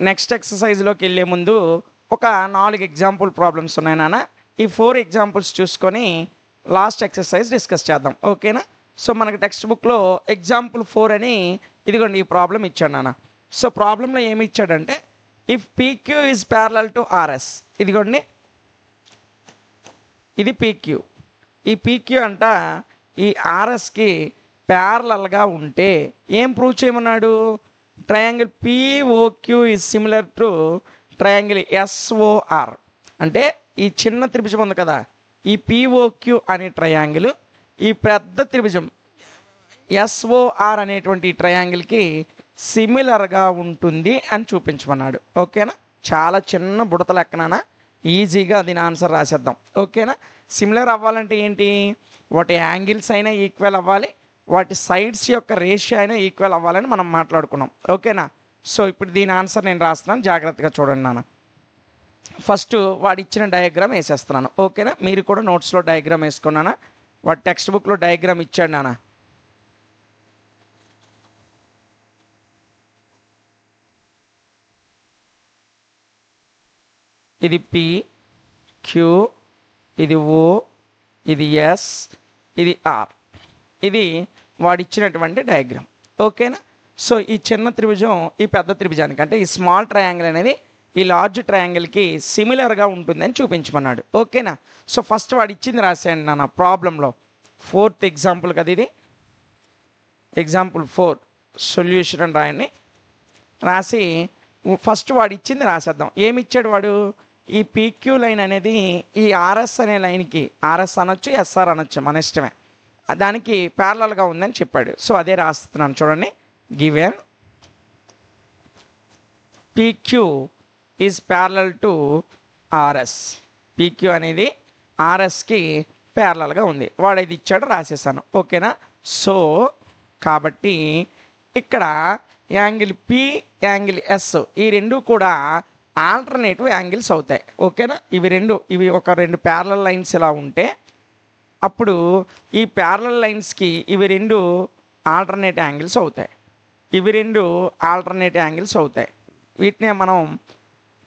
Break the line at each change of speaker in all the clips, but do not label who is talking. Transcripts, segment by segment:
Next ఎక్సర్సైజ్లోకి వెళ్ళే ముందు ఒక 4 ఎగ్జాంపుల్ ప్రాబ్లమ్స్ ఉన్నాయి నాన్న. ఈ 4 ఎగ్జాంపుల్స్ చూసుకొని లాస్ట్ ఎక్సర్సైజ్ డిస్కస్ చేద్దాం, ఓకేనా? సో మనకి టెక్స్ట్ బుక్లో ఎగ్జాంపుల్ 4 అని ఇదిగోండి ఈ ప్రాబ్లం ఇచ్చాడు నాన్న. సో ప్రాబ్లంలో ఏమి ఇచ్చాడంటే if PQ is parallel to RS, ఇదిగోండి ఇది పీక్యూ. ఈ పీక్యూ అంట ఈ ఆర్ఎస్కి ప్యారలల్గా ఉంటే ఏం ప్రూవ్ చేయమన్నాడు? Triangle POQ is similar to triangle SOR. అంటే ఈ చిన్న త్రిభుజం ఉంది కదా, ఈ పిఓక్యూ అనే ట్రయాంగిల్ ఈ పెద్ద త్రిభుజం ఎస్ఓఆర్ అనేటువంటి ట్రయాంగిల్కి సిమిలర్గా ఉంటుంది అని చూపించమన్నాడు, ఓకేనా? చాలా చిన్న బుడత లెక్కన ఈజీగా దీని ఆన్సర్ రాసేద్దాం, ఓకేనా? సిమిలర్ అవ్వాలంటే ఏంటి? వాటి యాంగిల్స్ అయినా ఈక్వల్ అవ్వాలి, వాటి సైడ్స్ యొక్క రేషియో అయినా ఈక్వల్ అవ్వాలని మనం మాట్లాడుకున్నాం, ఓకేనా? సో ఇప్పుడు దీని ఆన్సర్ నేను రాస్తున్నాను, జాగ్రత్తగా చూడండి నాన్న. ఫస్ట్ వాడు ఇచ్చిన డయాగ్రామ్ వేసేస్తున్నాను, ఓకేనా? మీరు కూడా నోట్స్లో డయాగ్రామ్ వేసుకున్నానా? వాడు టెక్స్ట్ బుక్లో డయాగ్రామ్ ఇచ్చాడు నాన్న. ఇది పి, క్యూ, ఇది ఓ, ఇది ఎస్, ఇది ఆర్. ఇది వాడిచ్చినటువంటి డయాగ్రామ్, ఓకేనా? సో ఈ చిన్న త్రిభుజం ఈ పెద్ద త్రిభుజానికి అంటే ఈ స్మాల్ ట్రయాంగిల్ అనేది ఈ లార్జ్ ట్రయాంగిల్కి సిమిలర్గా ఉంటుందని చూపించమన్నాడు, ఓకేనా? సో ఫస్ట్ వాడు ఇచ్చింది రాసేయండి నాన్న ప్రాబ్లంలో. 4th ఎగ్జాంపుల్ కదా ఇది, ఎగ్జాంపుల్ 4 సొల్యూషన్ అని రాయండి. రాసి ఫస్ట్ వాడు ఇచ్చింది రాసేద్దాం. ఏమి ఇచ్చాడు వాడు? ఈ పీక్యూ లైన్ అనేది ఈ ఆర్ఎస్ అనే లైన్కి, ఆర్ఎస్ అనొచ్చు ఎస్ఆర్ అనొచ్చు మన ఇష్టమే, దానికి ప్యారలల్గా ఉందని చెప్పాడు. సో అదే రాస్తున్నాను చూడండి. Given PQ is parallel to RS, PQ అనేది ఆర్ఎస్కి ప్యారలల్గా ఉంది. వాడు ఇది ఇచ్చాడు రాసేసాను, ఓకేనా? సో కాబట్టి ఇక్కడ యాంగిల్ పి, యాంగిల్ ఎస్ ఈ రెండు కూడా ఆల్టర్నేటివ్ యాంగిల్స్ అవుతాయి, ఓకేనా? ఇవి ఒక రెండు ప్యారలల్ లైన్స్ ఇలా ఉంటే అప్పుడు ఈ ప్యారలల్ లైన్స్కి ఇవి రెండు ఆల్టర్నేట్ యాంగిల్స్ అవుతాయి, ఇవి రెండు ఆల్టర్నేట్ యాంగిల్స్ అవుతాయి. వీటినే మనం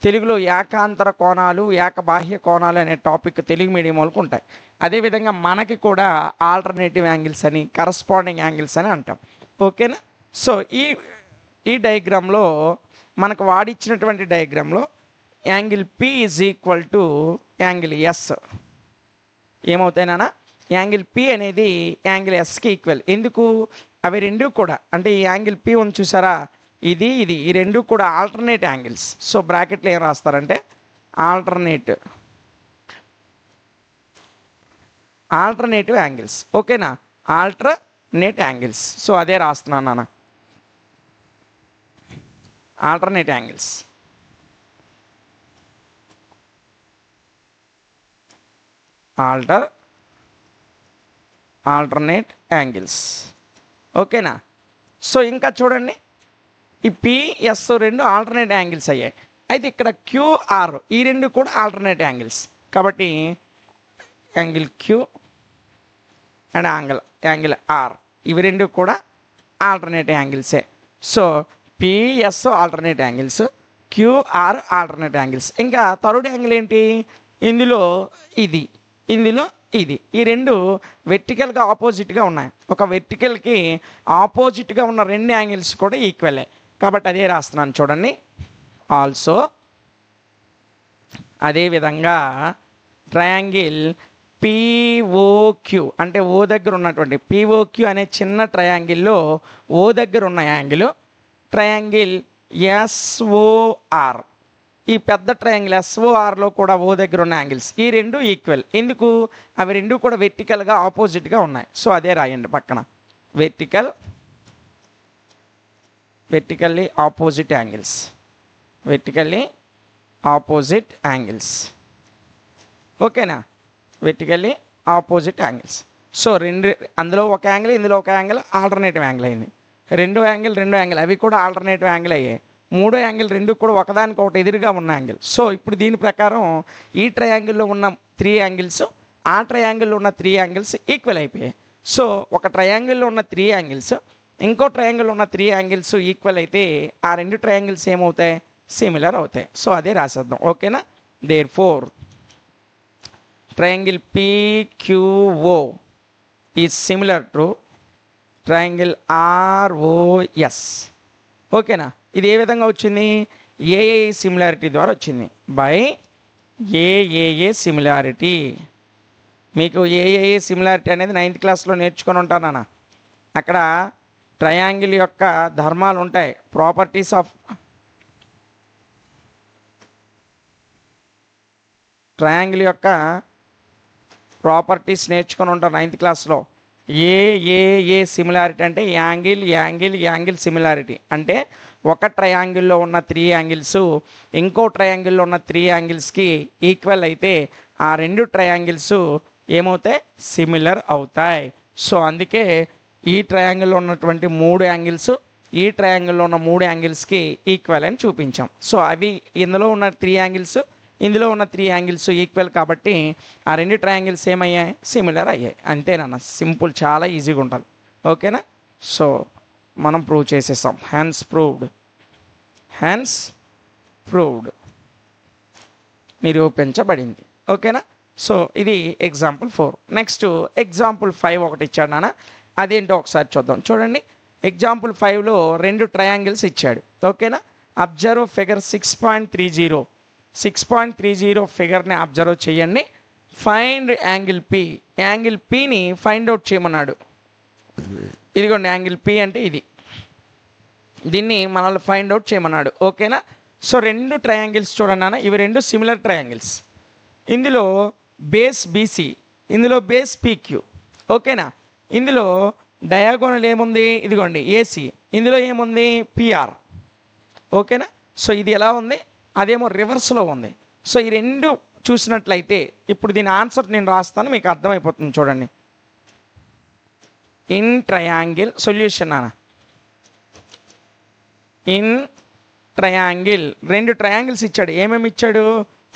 తెలుగులో ఏకాంతర కోణాలు, ఏకబాహ్య కోణాలు అనే టాపిక్ తెలుగు మీడియం వాళ్ళకు ఉంటాయి. అదేవిధంగా మనకి కూడా ఆల్టర్నేటివ్ యాంగిల్స్ అని, కరస్పాండింగ్ యాంగిల్స్ అని అంటాం, ఓకేనా? సో ఈ డయాగ్రామ్లో మనకు వాడిచ్చినటువంటి డయాగ్రామ్లో angle P is equal to angle S ఏమవుతాయినా? యాంగిల్ పి అనేది యాంగిల్ ఎస్కి ఈక్వల్. ఎందుకు? అవి రెండు కూడా అంటే ఈ యాంగిల్ పి ఉంది చూసారా, ఇది ఈ రెండు కూడా ఆల్టర్నేట్ యాంగిల్స్. సో బ్రాకెట్లో ఏం రాస్తారంటే ఆల్టర్నేటివ్ యాంగిల్స్, ఓకేనా? Alternate angles. సో అదే రాస్తున్నాను నాన్న, ఆల్టర్నేట్ యాంగిల్స్. ఆల్టర్నేట్ యాంగిల్స్, ఓకేనా? సో ఇంకా చూడండి, ఈ పిఎస్ రెండు ఆల్టర్నేట్ యాంగిల్స్ అయ్యాయి. అయితే ఇక్కడ క్యూఆర్ ఈ రెండు కూడా ఆల్టర్నేట్ యాంగిల్స్. కాబట్టి angle Q and angle R ఇవి రెండు కూడా ఆల్టర్నేట్ యాంగిల్సే. So PS alternate angles, QR alternate angles. ఇంకా థర్డ్ యాంగిల్ ఏంటి? ఇందులో ఇది ఈ రెండు వెర్టికల్గా ఆపోజిట్గా ఉన్నాయి. ఒక వెర్టికల్కి ఆపోజిట్గా ఉన్న రెండు యాంగిల్స్ కూడా ఈక్వలే. కాబట్టి అదే రాస్తున్నాను చూడండి. ఆల్సో అదేవిధంగా ట్రయాంగిల్ పిఓక్యూ అంటే ఓ దగ్గర ఉన్నటువంటి పిఓక్యూ అనే చిన్న ట్రయాంగిల్లో ఓ దగ్గర ఉన్న యాంగిల్ ట్రయాంగిల్ ఎస్ఓఆర్, ఈ పెద్ద ట్రయాంగిల్ ఎస్ఓఆర్లో కూడా ఓ దగ్గర ఉన్న యాంగిల్స్ ఈ రెండు ఈక్వల్. ఎందుకు? అవి రెండు కూడా వెర్టికల్గా ఆపోజిట్గా ఉన్నాయి. సో అదే రాయండి పక్కన, వెర్టికల్లీ ఆపోజిట్ యాంగిల్స్, ఓకేనా? Vertically opposite angles. సో అందులో ఒక యాంగిల్, ఇందులో ఒక యాంగిల్ ఆల్టర్నేటివ్ యాంగిల్ అయింది. రెండు యాంగిల్ అవి కూడా ఆల్టర్నేటివ్ యాంగిల్ అయ్యాయి. మూడో యాంగిల్ రెండు కూడా ఒకదానికి ఒకటి ఎదురుగా ఉన్న యాంగిల్. సో ఇప్పుడు దీని ప్రకారం ఈ ట్రయాంగిల్లో ఉన్న 3 యాంగిల్స్ ఆ ట్రయాంగిల్లో ఉన్న 3 యాంగిల్స్ ఈక్వల్ అయిపోయాయి. సో ఒక ట్రయాంగిల్లో ఉన్న 3 యాంగిల్స్ ఇంకో ట్రయాంగిల్ ఉన్న 3 యాంగిల్స్ ఈక్వల్ అయితే ఆ 2 ట్రయాంగిల్స్ ఏమవుతాయి, సిమిలర్ అవుతాయి. సో అదే రాసేద్దాం. ఓకేనా. Therefore triangle PQO is similar to triangle ROS. ఓకేనా. ఇది ఏ విధంగా వచ్చింది, ఏఏ సిమిలారిటీ ద్వారా వచ్చింది. By AAA similarity. మీకు ఏఏఏ సిమిలారిటీ అనేది 9th క్లాస్లో నేర్చుకొని ఉంటానా. అక్కడ ట్రయాంగిల్ యొక్క ధర్మాలు ఉంటాయి, ప్రాపర్టీస్ ఆఫ్ ట్రయాంగిల్ యొక్క ప్రాపర్టీస్ నేర్చుకొని ఉంటారు 9th క్లాస్లో. ఏఏఏ సిమిలారిటీ అంటే యాంగిల్ యాంగిల్ యాంగిల్ సిమిలారిటీ. అంటే ఒక ట్రయాంగిల్లో ఉన్న 3 యాంగిల్స్ ఇంకో ట్రయాంగిల్లో ఉన్న 3 యాంగిల్స్కి ఈక్వల్ అయితే ఆ 2 ట్రయాంగిల్స్ ఏమవుతాయి, సిమిలర్ అవుతాయి. సో అందుకే ఈ ట్రయాంగిల్లో ఉన్నటువంటి 3 యాంగిల్స్ ఈ ట్రయాంగిల్లో ఉన్న 3 యాంగిల్స్కి ఈక్వల్ అని చూపించాం. సో అవి ఇందులో ఉన్న 3 యాంగిల్స్ ఇందులో ఉన్న 3 యాంగిల్స్ ఈక్వల్ కాబట్టి ఆ 2 ట్రయాంగిల్స్ ఏమయ్యాయి, సిమిలర్ అయ్యాయి. అంతేనన్న, సింపుల్, చాలా ఈజీగా ఉంటుంది. ఓకేనా. సో మనం ప్రూవ్ చేసేసాం. హ్యాన్స్ ప్రూవ్డ్ నిరూపించబడింది. ఓకేనా. సో ఇది ఎగ్జాంపుల్ 4. నెక్స్ట్ ఎగ్జాంపుల్ 5 ఒకటి ఇచ్చాడు నాన్న. అదేంటో ఒకసారి చూద్దాం. చూడండి, ఎగ్జాంపుల్ 5లో 2 ట్రయాంగిల్స్ ఇచ్చాడు. ఓకేనా. అబ్జర్వ్ ఫిగర్ 6.30 ఫిగర్ని అబ్జర్వ్ చేయండి. Find angle P. యాంగిల్ Pని ఫైండ్ అవుట్ చేయమన్నాడు. ఇదిగోండి యాంగిల్ P అంటే ఇది. దీన్ని మనల్ని ఫైండ్ అవుట్ చేయమన్నాడు. ఓకేనా. సో 2 ట్రయాంగిల్స్ చూడండి నాన్న. ఇవి 2 సిమిలర్ ట్రయాంగిల్స్. ఇందులో బేస్ BC, ఇందులో బేస్ PQ. ఓకేనా. ఇందులో డయాగోనల్ ఏముంది, ఇదిగోండి AC. ఇందులో ఏముంది, PR. ఓకేనా. సో ఇది ఎలా ఉంది, అదేమో రివర్స్లో ఉంది. సో ఈ 2 చూసినట్లయితే ఇప్పుడు దీని ఆన్సర్ నేను రాస్తాను, మీకు అర్థమైపోతుంది. చూడండి, ఇన్ ట్రయాంగిల్ సొల్యూషన్ అన్న. ఇన్ ట్రయాంగిల్ 2 ట్రయాంగిల్స్ ఇచ్చాడు. ఏమేమి ఇచ్చాడు,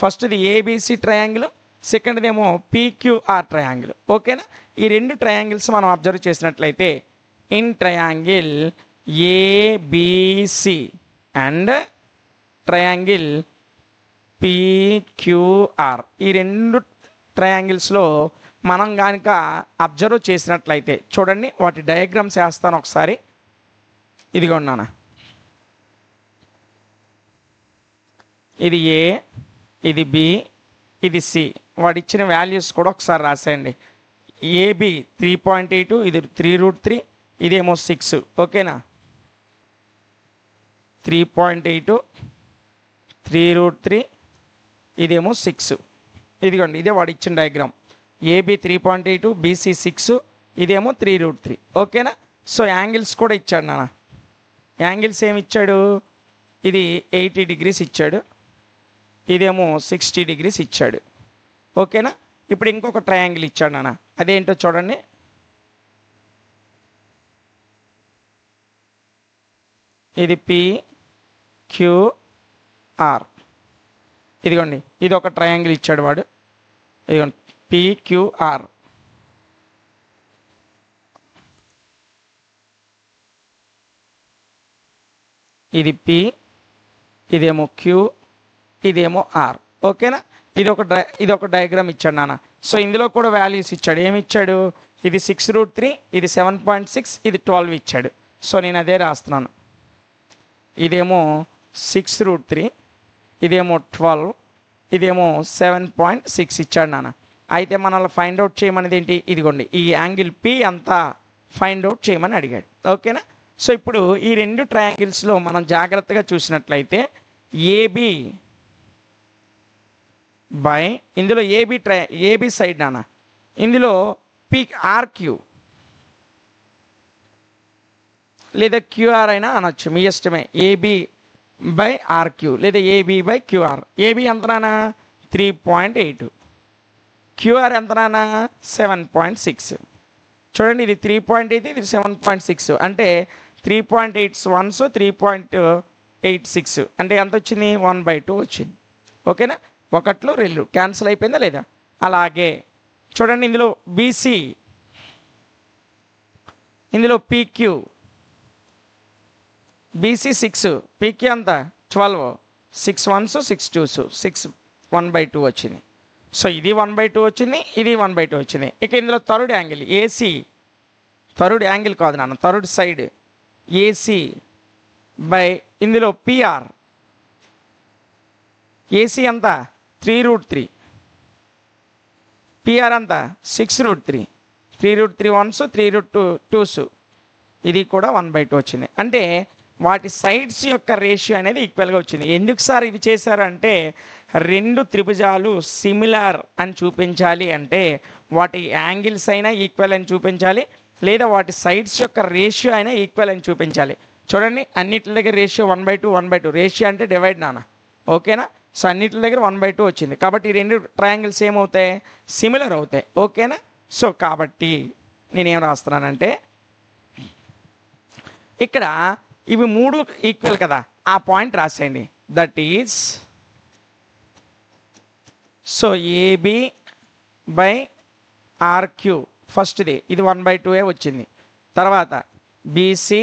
ఫస్ట్ది ABC ట్రయాంగిల్, సెకండ్ది ఏమో PQR ట్రయాంగిల్. ఓకేనా. ఈ 2 ట్రయాంగిల్స్ మనం అబ్జర్వ్ చేసినట్లయితే in triangle ABC and triangle PQR, ఈ 2 ట్రయాంగిల్స్లో మనం కనుక అబ్జర్వ్ చేసినట్లయితే చూడండి, వాటి డయాగ్రామ్స్ వేస్తాను ఒకసారి. ఇదిగో ఉన్నానా, ఇది A, ఇది B, ఇది C. వాడు ఇచ్చిన వాల్యూస్ కూడా ఒకసారి రాసేయండి. AB 3.82, ఇది 3√3, ఇదేమో 6. ఓకేనా. 3.82, 3√3, ఇదేమో 6. ఇదిగోండి, ఇదే వాడు ఇచ్చిన డయాగ్రామ్. AB 3.82, BC 6, ఇదేమో 3√3. ఓకేనా. సో యాంగిల్స్ కూడా ఇచ్చాడు నాన్న. యాంగిల్స్ ఏమి ఇచ్చాడు, ఇది 80 degrees ఇచ్చాడు, ఇదేమో 60 degrees ఇచ్చాడు. ఓకేనా. ఇప్పుడు ఇంకొక ట్రయాంగిల్ ఇచ్చాడు నాన్న. అదేంటో చూడండి, ఇది PQR. ఇదిగోండి, ఇది ఒక ట్రయాంగిల్ ఇచ్చాడు వాడు. ఇదిగోండి PQR. ఇది P, ఇదేమో Q, ఇదేమో R. ఓకేనా. ఇది ఒక డయాగ్రామ్ ఇచ్చాడు నాన్న. సో ఇందులో కూడా వాల్యూస్ ఇచ్చాడు. ఏమి ఇచ్చాడు, ఇది 6√3, ఇది 7.6, ఇది 12 ఇచ్చాడు. సో నేను అదే రాస్తున్నాను. ఇదేమో 6√3, ఇదేమో 12, ఇదేమో 7.6 ఇచ్చాడు నాన్న. అయితే మనల్ని ఫైండ్ అవుట్ చేయమనేది ఏంటి, ఇదిగోండి ఈ యాంగిల్ P అంతా ఫైండ్ అవుట్ చేయమని అడిగాడు. ఓకేనా. సో ఇప్పుడు ఈ 2 ట్రయాంగిల్స్లో మనం జాగ్రత్తగా చూసినట్లయితే AB బై, ఇందులో AB సైడ్ నాన్న, ఇందులో RQ లేదా QR అయినా అనొచ్చు, మీ ఇష్టమే. AB బై RQ లేదా AB బై QR. AB ఎంతనా 3.8, QR ఎంతనా 7.6. చూడండి, ఇది 3.8, ఇది 7.6. అంటే 3.8 వన్స్ 3.86 అంటే ఎంత వచ్చింది, 1/2 వచ్చింది. ఓకేనా. 1లో 2 క్యాన్సిల్ అయిపోయిందా లేదా. అలాగే చూడండి, ఇందులో BC, ఇందులో PQ, బీసీ 6, పీక్యూ అంత 12, 6 1s 6 2s 6 1/2 వచ్చింది. సో ఇది 1/2 వచ్చింది, ఇది 1/2 వచ్చింది. ఇక ఇందులో third angle AC, third angle కాదు నాన్న, థర్డ్ సైడ్ ఏసీ బై ఇందులో పిఆర్. ఏసీ అంత 3√3, పిఆర్ అంత 6√3, 3√3 1s 3√2 2s, ఇది కూడా 1/2 వచ్చింది. అంటే వాటి సైడ్స్ యొక్క రేషియో అనేది ఈక్వల్గా వచ్చింది. ఎందుకు సార్ ఇది చేశారంటే రెండు త్రిభుజాలు సిమిలర్ అని చూపించాలి అంటే వాటి యాంగిల్స్ అయినా ఈక్వల్ అని చూపించాలి, లేదా వాటి సైడ్స్ యొక్క రేషియో అయినా ఈక్వల్ అని చూపించాలి. చూడండి అన్నిటి దగ్గర రేషియో 1/2 1/2, రేషియో అంటే డివైడ్ నాన్న, ఓకేనా. సో అన్నిటి దగ్గర 1/2 వచ్చింది కాబట్టి ఈ రెండు ట్రయాంగిల్స్ ఏమవుతాయి, సిమిలర్ అవుతాయి, ఓకేనా. సో కాబట్టి నేనేం రాస్తున్నానంటే ఇక్కడ ఇవి మూడు ఈక్వల్ కదా, ఆ పాయింట్ రాసేయండి. That is so AB by RQ ఫస్ట్ది ఇది 1/2 వచ్చింది. తర్వాత బీసీ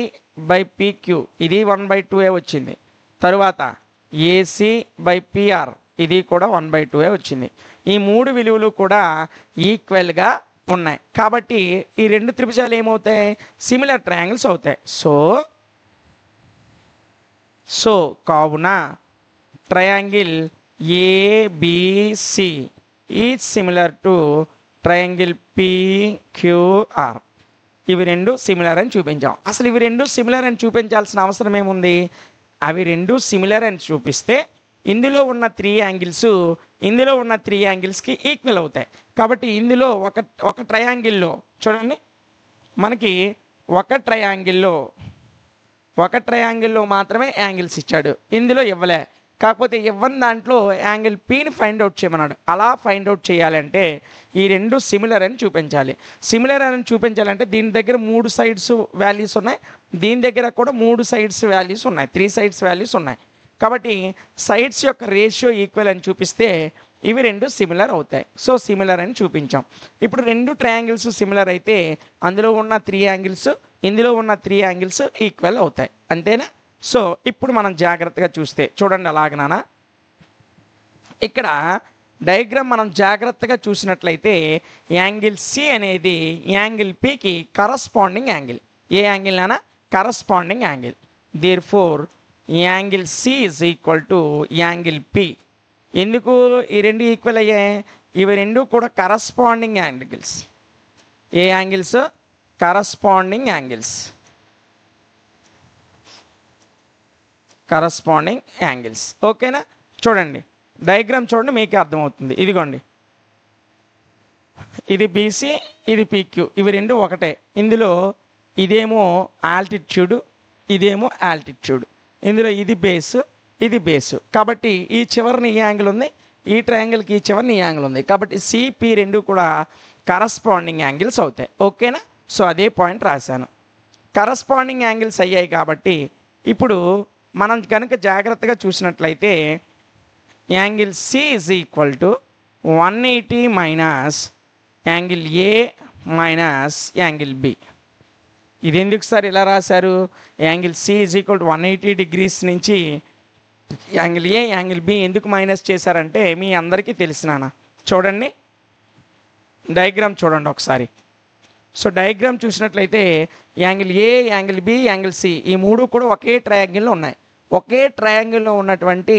బై పీక్యూ ఇది 1/2 వచ్చింది. తరువాత ఏసీ బై పిఆర్ ఇది కూడా 1/2 వచ్చింది. ఈ మూడు విలువలు కూడా ఈక్వల్గా ఉన్నాయి కాబట్టి ఈ రెండు త్రిభుజాలు ఏమవుతాయి, సిమిలర్ ట్రయాంగిల్స్ అవుతాయి. సో కావున triangle ABC is similar to triangle PQR. ఇవి రెండు సిమిలర్ అని చూపించాం. అసలు ఇవి రెండు సిమిలర్ అని చూపించాల్సిన అవసరం ఏముంది, అవి రెండు సిమిలర్ అని చూపిస్తే ఇందులో ఉన్న 3 యాంగిల్స్ ఇందులో ఉన్న 3 యాంగిల్స్కి ఈక్వల్ అవుతాయి. కాబట్టి ఇందులో ఒక ట్రయాంగిల్లో చూడండి మనకి ఒక ట్రయాంగిల్లో మాత్రమే యాంగిల్స్ ఇచ్చాడు, ఇందులో ఇవ్వలే. కాకపోతే ఇవ్వని దాంట్లో యాంగిల్ పీని ఫైండ్ అవుట్ చేయమన్నాడు. అలా ఫైండ్ అవుట్ చేయాలంటే ఈ రెండు సిమిలర్ అని చూపించాలి. సిమిలర్ అని చూపించాలంటే దీని దగ్గర 3 సైడ్స్ వాల్యూస్ ఉన్నాయి, దీని దగ్గర కూడా 3 సైడ్స్ వాల్యూస్ ఉన్నాయి, 3 సైడ్స్ వాల్యూస్ ఉన్నాయి. కాబట్టి సైడ్స్ యొక్క రేషియో ఈక్వల్ అని చూపిస్తే ఇవి రెండు సిమిలర్ అవుతాయి. సో సిమిలర్ అని చూపించాం. ఇప్పుడు రెండు ట్రయాంగిల్స్ సిమిలర్ అయితే అందులో ఉన్న 3 యాంగిల్స్ ఇందులో ఉన్న 3 యాంగిల్స్ ఈక్వల్ అవుతాయి, అంతేనా. సో ఇప్పుడు మనం జాగ్రత్తగా చూస్తే చూడండి అలాగనా, ఇక్కడ డయాగ్రామ్ మనం జాగ్రత్తగా చూసినట్లయితే యాంగిల్ సి అనేది యాంగిల్ పికి కరస్పాండింగ్ యాంగిల్. ఏ యాంగిల్ నానా, corresponding angle. Therefore angle C is equal to angle P. ఎందుకు ఈ రెండు ఈక్వల్ అయ్యాయి, ఇవి రెండు కూడా కరస్పాండింగ్ యాంగిల్స్. ఏ angles, corresponding angles, corresponding angles, ఓకేనా. చూడండి డయాగ్రామ్ చూడండి మీకే అర్థమవుతుంది. ఇదిగోండి ఇది బీసీ ఇది పీక్యూ, ఇవి రెండు ఒకటే. ఇందులో ఇదేమో ఆల్టిట్యూడ్ ఇదేమో ఆల్టిట్యూడ్, ఇందులో ఇది బేస్ ఇది బేస్. కాబట్టి ఈ చివరిని ఈ యాంగిల్ ఉంది, ఈ ట్రయాంగిల్కి ఈ చివరిని ఈ యాంగిల్ ఉంది. కాబట్టి సిపి రెండు కూడా కరస్పాండింగ్ యాంగిల్స్ అవుతాయి, ఓకేనా. సో అదే పాయింట్ రాశాను. కరస్పాండింగ్ యాంగిల్స్ అయ్యాయి కాబట్టి ఇప్పుడు మనం కనుక జాగ్రత్తగా చూసినట్లయితే angle C is equal to 180 minus angle A minus angle B. ఇది ఎందుకు సార్ ఇలా రాశారు, angle C is equal to 180 degrees నుంచి యాంగిల్ ఏ యాంగిల్ బి ఎందుకు మైనస్ చేశారంటే మీ అందరికీ తెలిసినానా. చూడండి డయాగ్రామ్ చూడండి ఒకసారి. సో డయాగ్రామ్ చూసినట్లయితే యాంగిల్ ఏ యాంగిల్ బి యాంగిల్ సి ఈ మూడు కూడా ఒకే ట్రయాంగిల్లో ఉన్నాయి. ఒకే ట్రయాంగిల్లో ఉన్నటువంటి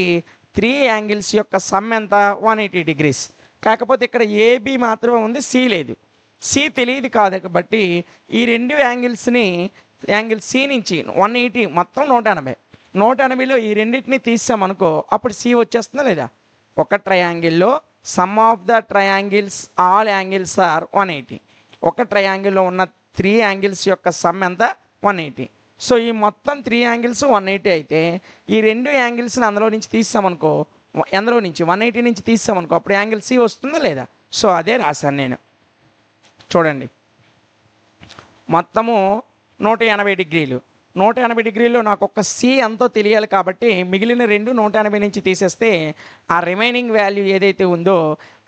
3 యాంగిల్స్ యొక్క సమ్ ఎంత, 180 డిగ్రీస్. కాకపోతే ఇక్కడ ఏబి మాత్రమే ఉంది, సి లేదు. సి తెలియదు కాదు కాబట్టి ఈ రెండు యాంగిల్స్ని యాంగిల్ సి నుంచి 180 మొత్తం 180లో ఈ రెండింటిని తీసామనుకో అప్పుడు సి వచ్చేస్తుందా లేదా. ఒక ట్రయాంగిల్లో sum of the triangles all angles are 180. ఒక ట్రయాంగిల్లో ఉన్న 3 యాంగిల్స్ యొక్క సమ్ ఎంత, 180. సో ఈ మొత్తం 3 యాంగిల్స్ 180 అయితే ఈ రెండు యాంగిల్స్ని అందులో నుంచి తీసామనుకో, అందులో నుంచి 180 నుంచి తీసామనుకో అప్పుడు యాంగిల్ సి వస్తుందా లేదా. సో అదే రాశాను నేను. చూడండి మొత్తము 180 డిగ్రీలు, 180 డిగ్రీల్లో నాకు ఒక సి ఎంతో తెలియాలి కాబట్టి మిగిలిన రెండు 180 నుంచి తీసేస్తే ఆ రిమైనింగ్ వాల్యూ ఏదైతే ఉందో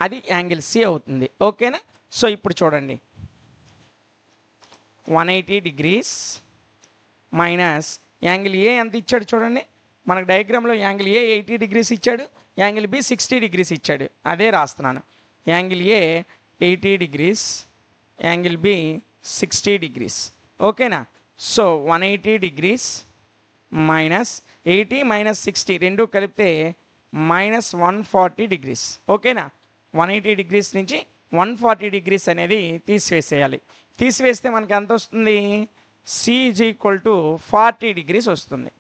అది యాంగిల్ సి అవుతుంది, ఓకేనా. సో ఇప్పుడు చూడండి 180 డిగ్రీస్ మైనస్ యాంగిల్ ఏ ఎంత ఇచ్చాడు చూడండి, మనకు డయాగ్రామ్లో యాంగిల్ ఏ 80 degrees ఇచ్చాడు, యాంగిల్ బి 60 degrees ఇచ్చాడు. అదే రాస్తున్నాను. Angle A 80 degrees, angle B 60 degrees. ఓకేనా? సో 180 degrees మైనస్ 80 మైనస్ 60 రెండు కలిపితే మైనస్ 140 degrees. ఓకేనా? 180 degrees నుంచి 140 degrees అనేది తీసివేసేయాలి. తీసివేస్తే మనకి ఎంత వస్తుంది? C is equal to 40 degrees వస్తుంది.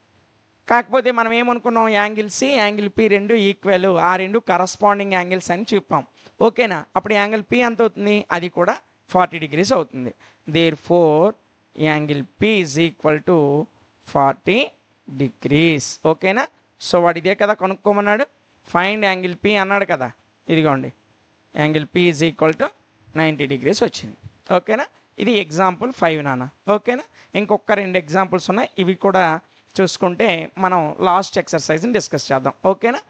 కాకపోతే మనం ఏమనుకున్నాం, యాంగిల్ సి యాంగిల్ పి రెండు ఈక్వల్, ఆ రెండు కరస్పాండింగ్ యాంగిల్స్ అని చెప్పాం. ఓకేనా? అప్పుడు యాంగిల్ పి ఎంత అవుతుంది? అది కూడా 40 degrees అవుతుంది. Therefore angle P is equal to 40 degrees. ఓకేనా? సో వాడు ఇదే కదా కనుక్కోమన్నాడు, ఫైండ్ యాంగిల్ పి అన్నాడు కదా, ఇదిగోండి angle P is equal to 90 degrees వచ్చింది. ఓకేనా? ఇది ఎగ్జాంపుల్ 5 నాన్న. ఓకేనా? ఇంకొక 2 ఎగ్జాంపుల్స్ ఉన్నాయి, ఇవి కూడా చూసుకుంటే మనం లాస్ట్ ఎక్సర్సైజ్ని డిస్కస్ చేద్దాం. ఓకేనా?